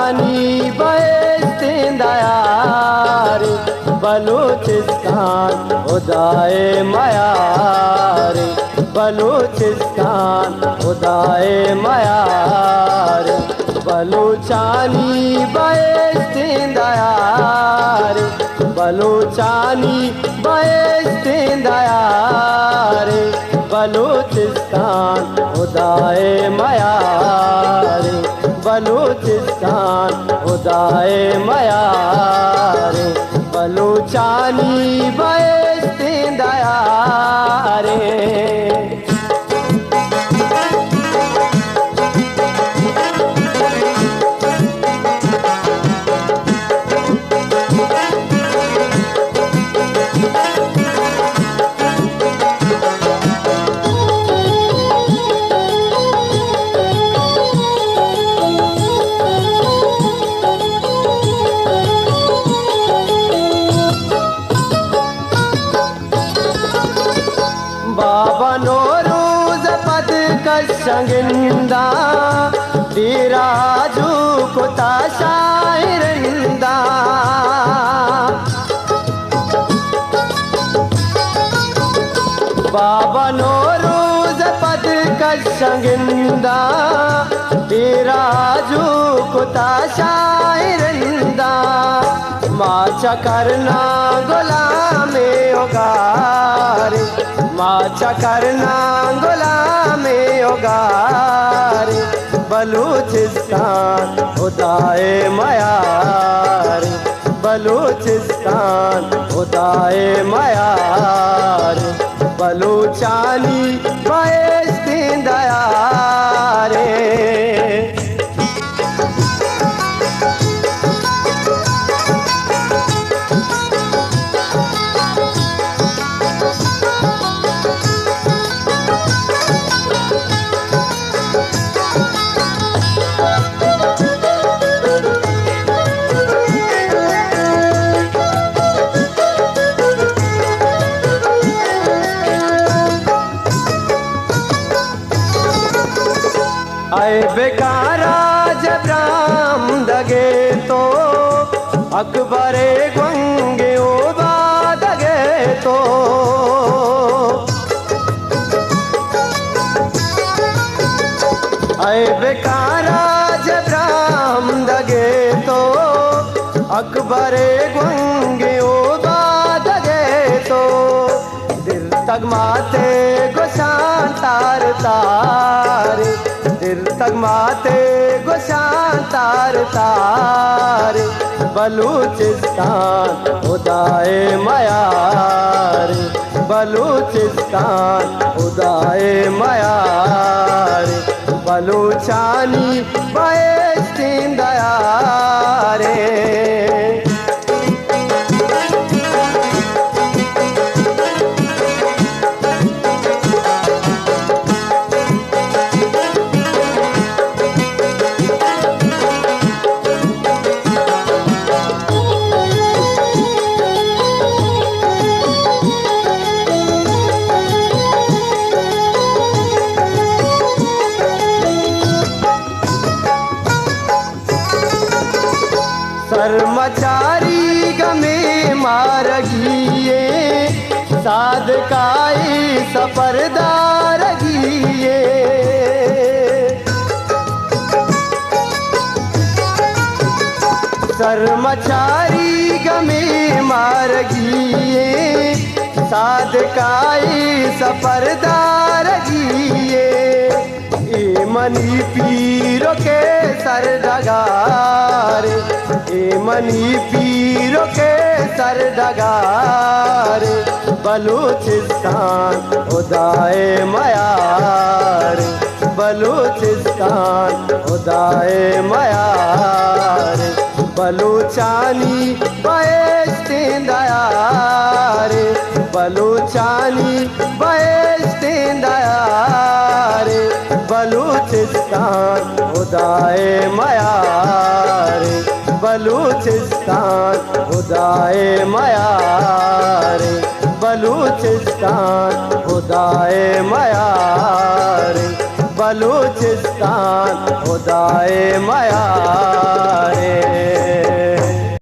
बलूचानी बहेस्तिंदा यार, बलूचिस्तान खुदाए मयार, बलूचिस्तान खुदाए मयार। बलूचानी बहेस्तिंदा यार, बलूचानी बहेस्तिंदा यार, बलूचिस्तान खुदाए मयार, बलूचिस्तान खुदाए मयार। बलूचानी बहेस्तिंदा यार। बाबा नौरूज पद कशंगिंदा, धीराजू कुता शायरिंदा। बाबा नौरूज पद कशंगिंदा, धीराजू कुता शायरिंदा। माचा करना गुलामे उगार, माचा करना गुलामे उगार। बलूचिस्तान खुदाए मयार, बलूचिस्तान खुदाए मयार। बलूचानी बहेस्तिंदा यार। आए बेकारा जबराम दगे तो, अकबरे गंगे ओबा दगे तो। आए बेकारा जबराम दगे तो, अकबरे गंगे ओबा दगे तो। दिल तगमाते गुशान तार तार, दिल तगमाते गुशान तार तार। बलूचिस्तान खुदाए मयार, बलूचिस्तान खुदाए मयार। बलूचानी बहेस्तिंदा यार। कर्मचारी गमे मारगिए, साधकाई सफरदार गिए। कर्मचारी गमे मारगिए, साधकाई सफरदार गिए। ए मनी पीरो के सर डगार, ए मनी पीरो के सर डगार। बलूचिस्तान खुदाए मयार, बलूचिस्तान खुदाए मयार। बलूचानी बहेस्तिंदा यार, बलूचानी बहेस्तिंदा यार। बलूचिस्तान खुदाए मयार, बलूचिस्तान खुदाए मयार। बलूचिस्तान खुदाए मयार। बलू बलूचिस्तान खुदाए माया रे।